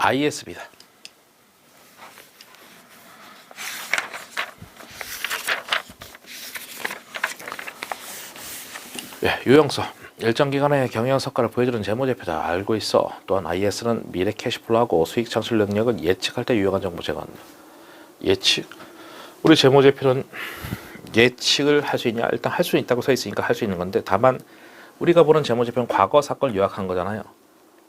IS입니다. 예, 유형서. 일정 기간의 경영 성과를 보여주는 재무제표다. 알고 있어. 또한 IS는 미래 캐시플로우하고 수익 창출 능력을 예측할 때 유용한 정보 제공한다. 예측. 우리 재무제표는 예측을 할 수 있냐? 일단 할 수 있다고 써 있으니까 할 수 있는 건데, 다만 우리가 보는 재무제표는 과거 사건을 요약한 거잖아요.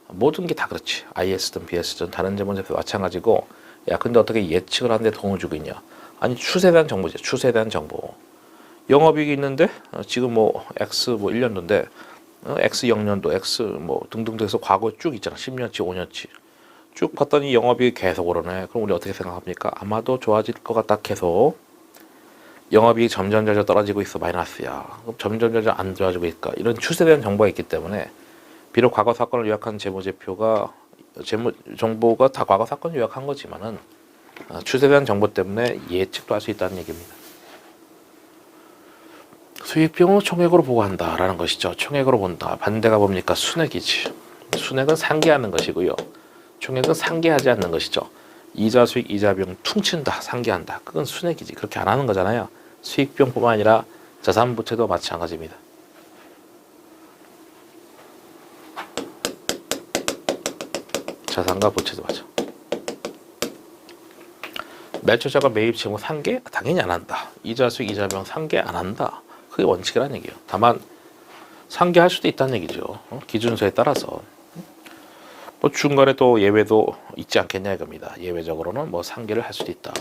모든 게 다 그렇지. IS든 BS든 다른 재무제표 마찬가지고, 야 근데 어떻게 예측을 하는데 도움을 주고 있냐? 아니 추세에 대한 정보지. 추세에 대한 정보. 영업이익이 있는데 지금 뭐 X 뭐 1년도인데 X 0년도 X 뭐 등등 해서 과거 쭉 있잖아. 10년치 5년치 쭉 봤더니 영업이익이 계속 오르네. 그럼 우리 어떻게 생각합니까? 아마도 좋아질 것 같다. 계속 영업이익이 점점 떨어지고 있어. 마이너스야. 그럼 점점 안 좋아지고 있을까? 이런 추세에 대한 정보가 있기 때문에 비록 과거 사건을 요약한 재무제표가 재무 정보가 다 과거 사건을 요약한 거지만은 추세에 대한 정보 때문에 예측도 할 수 있다는 얘기입니다. 수익 비용을 총액으로 보고한다라는 것이죠. 총액으로 본다. 반대가 뭡니까? 순액이지. 순액은 상계하는 것이고요. 총액은 상계하지 않는 것이죠. 이자 수익 이자 비용 퉁친다. 상계한다. 그건 순액이지. 그렇게 안 하는 거잖아요. 수익 비용뿐만 아니라 자산 부채도 마찬가지입니다. 자산과 부채도 맞아. 매출자가 매입 채무 상계? 당연히 안 한다. 이자 수익 이자 비용 상계 안 한다. 그게 원칙이라는 얘기예요. 다만 상계할 수도 있다는 얘기죠. 기준서에 따라서. 뭐 중간에 또 예외도 있지 않겠냐 이겁니다. 예외적으로는 뭐 상계를 할 수도 있다.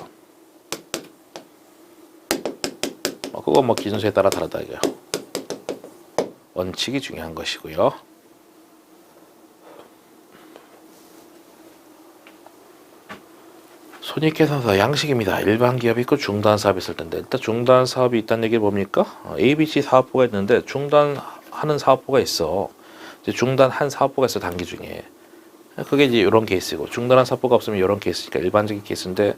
그건 뭐 기준서에 따라 다르다 이거예요. 원칙이 중요한 것이고요. 손익계산서 양식입니다. 일반 기업이 있고 중단 사업이 있을 텐데, 일단 중단 사업이 있다는 얘기를 뭡니까? ABC 사업부가 있는데 중단하는 사업부가 있어. 이제 중단한 사업부가 있어. 단기 중에. 그게 이제 이런 케이스고, 중단한 사업부가 없으면 이런 케이스니까 일반적인 케이스인데,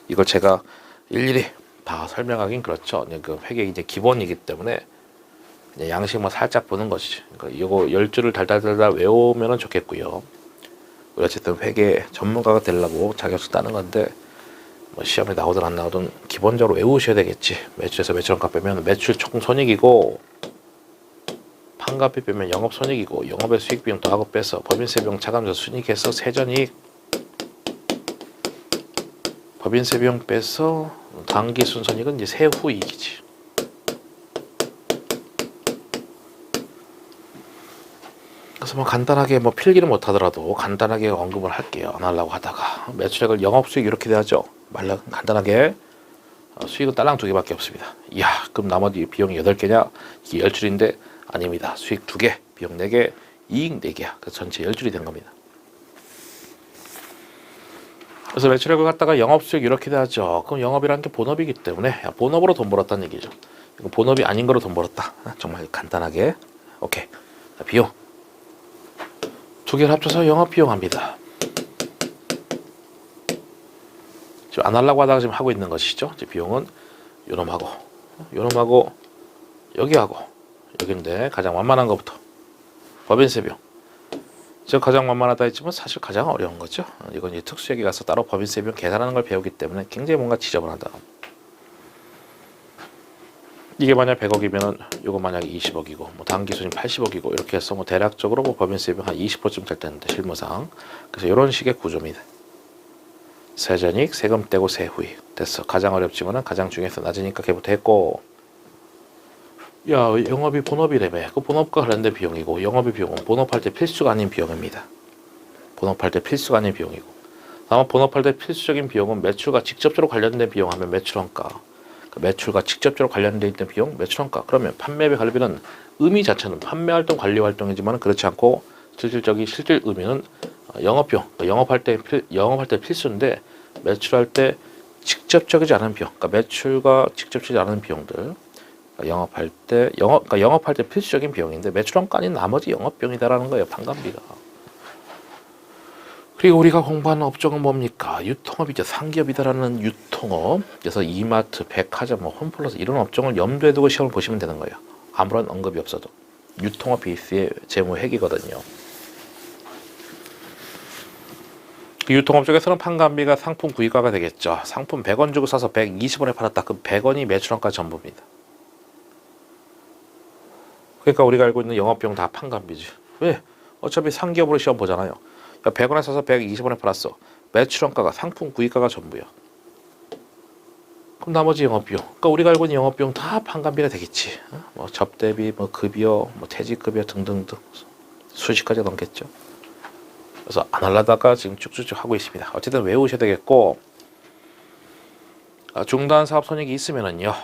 이걸 제가 일일이 다 설명하긴 그렇죠. 그 회계 이제 기본이기 때문에 양식만 살짝 보는 것이지. 그러니까 이거 10줄을 달달달달 외우면은 좋겠고요. 어쨌든 회계 전문가가 되려고 자격증 따는 건데, 뭐 시험에 나오든 안 나오든 기본적으로 외우셔야 되겠지. 매출에서 매출원가 빼면 매출 총 손익이고, 판관비 빼면 영업 손익이고, 영업의 수익 비용 더하고 빼서 법인세 비용 차감해서 순이익해서 세전이익, 법인세 비용 빼서 당기 순손익은 이제 세후 이익이지. 그래서 뭐 간단하게 뭐 필기를 못 하더라도 간단하게 언급을 할게요. 안 하려고 하다가 매출액을 영업수익 이렇게 돼야죠. 말로 간단하게 수익은 딸랑 2개밖에 없습니다. 이야, 그럼 나머지 비용이 8개냐? 이게 10줄인데 아닙니다. 수익 2개, 비용 4개, 이익 4개야. 그래서 전체 10줄이 된 겁니다. 그래서 매출액을 갖다가 영업수익 이렇게 돼야죠. 그럼 영업이라는 게 본업이기 때문에, 야, 본업으로 돈 벌었다는 얘기죠. 이거 본업이 아닌 거로 돈 벌었다. 정말 간단하게. 오케이. 자, 비용 2개를 합쳐서 영업비용합니다. 지금 안 하려고 하다가 지금 하고 있는 것이죠. 이제 비용은 요놈하고 여기하고 여기인데 가장 만만한 것부터 법인세 비용. 저 가장 만만하다 했지만 사실 가장 어려운 거죠. 이건 이제 특수회계 가서 따로 법인세 비용 계산하는 걸 배우기 때문에 굉장히 뭔가 지저분하다. 이게 만약 100억이면은 요거 만약에 20억이고 뭐 단기순이 80억이고 이렇게 해서 뭐 대략적으로 뭐 법인세 비용 한 20%쯤 될 텐데 실무상. 그래서 이런 식의 구조입니다. 세전이익, 세금 떼고 세후익 됐어. 가장 어렵지만은 가장 중에서 낮으니까 걔부터 했고, 야 영업이 본업이래매. 그 본업과 관련된 비용이고, 영업의 비용은 본업할 때 필수가 아닌 비용입니다. 본업할 때 필수가 아닌 비용이고, 다만 본업할 때 필수적인 비용은 매출과 직접적으로 관련된 비용 하면 매출원가, 매출과 직접적으로 관련되어 있는 비용, 매출원가. 그러면 판매비 관리비는 의미 자체는 판매활동 관리 활동이지만 그렇지 않고 실질적인 실질 의미는 영업비용, 영업할 때 필수인데 매출할 때 직접적이지 않은 비용, 그러니까 매출과 직접적이지 않은 비용들, 영업할 때 필수적인 비용인데 매출원가 아닌 나머지 영업비용이다라는 거예요. 판관비가. 그리고 우리가 공부하는 업종은 뭡니까? 유통업이죠. 상기업이다라는 유통업. 그래서 이마트, 백화점, 뭐 홈플러스 이런 업종을 염두에 두고 시험을 보시면 되는 거예요. 아무런 언급이 없어도. 유통업 베이스의 재무회계거든요. 유통업 쪽에서는 판관비가 상품 구입가가 되겠죠. 상품 100원 주고 사서 120원에 팔았다. 그럼 100원이 매출원가 전부입니다. 그러니까 우리가 알고 있는 영업비용 다 판관비지. 왜? 어차피 상기업으로 시험 보잖아요. 100원에 사서 120원에 팔았어. 매출원가가 상품 구입가가 전부야. 그럼 나머지 영업비용. 그러니까 우리가 알고 있는 영업비용 다 판관비가 되겠지. 뭐 접대비, 뭐 급여, 뭐 퇴직급여 등등등 수십 가지 넘겠죠. 그래서 안 하려다가 지금 쭉쭉쭉 하고 있습니다. 어쨌든 외우셔야 되겠고, 중단 사업 손익이 있으면은요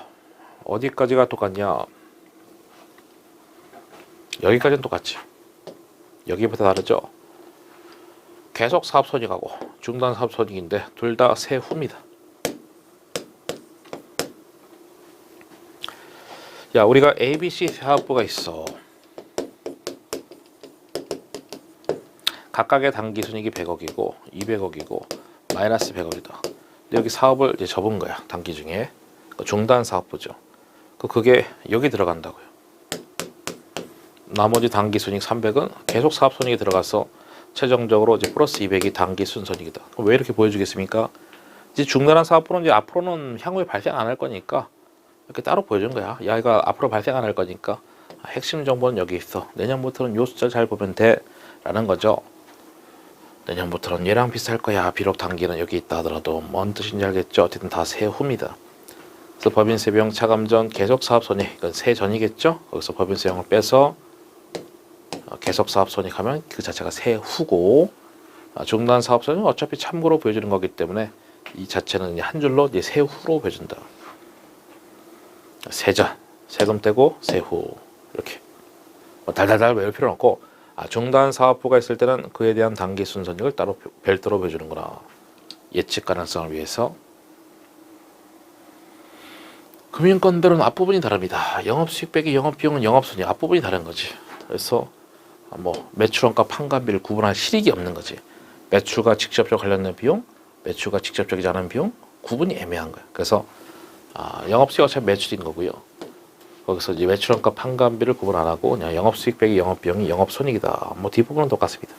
어디까지가 똑같냐? 여기까지는 똑같지. 여기부터 다르죠. 계속 사업 손익하고 중단 사업 손익인데 둘 다 세후입니다. 야, 우리가 ABC 사업부가 있어. 각각의 단기순이익이 100억이고 200억이고 마이너스 100억이다. 근데 여기 사업을 이제 접은 거야. 단기 중에 중단 사업부죠. 그게 여기 들어간다고요. 나머지 단기순이익 300은 계속 사업순이익이 들어가서 최종적으로 이제 플러스 200이 단기순손익이다. 그럼 왜 이렇게 보여주겠습니까? 이제 중단한 사업부는 이제 앞으로는 향후에 발생 안 할 거니까 이렇게 따로 보여준 거야. 야, 이거 앞으로 발생 안 할 거니까 핵심 정보는 여기 있어. 내년부터는 요 숫자 잘 보면 돼 라는 거죠. 내년부터는 얘랑 비슷할 거야. 비록 단기는 여기 있다 하더라도 뭔 뜻인지 알겠죠? 어쨌든 다 세후입니다. 그래서 법인세 비용 차감전 계속 사업손익, 이건 세전이겠죠? 거기서 법인세 비용을 빼서 계속 사업손익 하면 그 자체가 세후고, 중단 사업손익은 어차피 참고로 보여주는 거기 때문에 이 자체는 한 줄로 이제 세후로 보여준다. 세전, 세금 떼고 세후, 이렇게 달달달 외울 필요는 없고, 중단 사업부가 있을 때는 그에 대한 단기 순손익을 따로 별도로 보여주는구나. 예측 가능성을 위해서. 금융권별로는 앞부분이 다릅니다. 영업수익 빼기 영업비용은 영업손익, 앞부분이 다른 거지. 그래서 뭐 매출원가 판관비를 구분할 실익이 없는 거지. 매출과 직접적으로 관련된 비용, 매출과 직접적이지 않은 비용 구분이 애매한 거야. 그래서 영업수익 어차피 매출인 거고요. 거기서 이제 매출원가 판관비를 구분 안 하고 그냥 영업수익 빼기 영업비용이 영업손익이다. 뭐 뒷부분은 똑같습니다.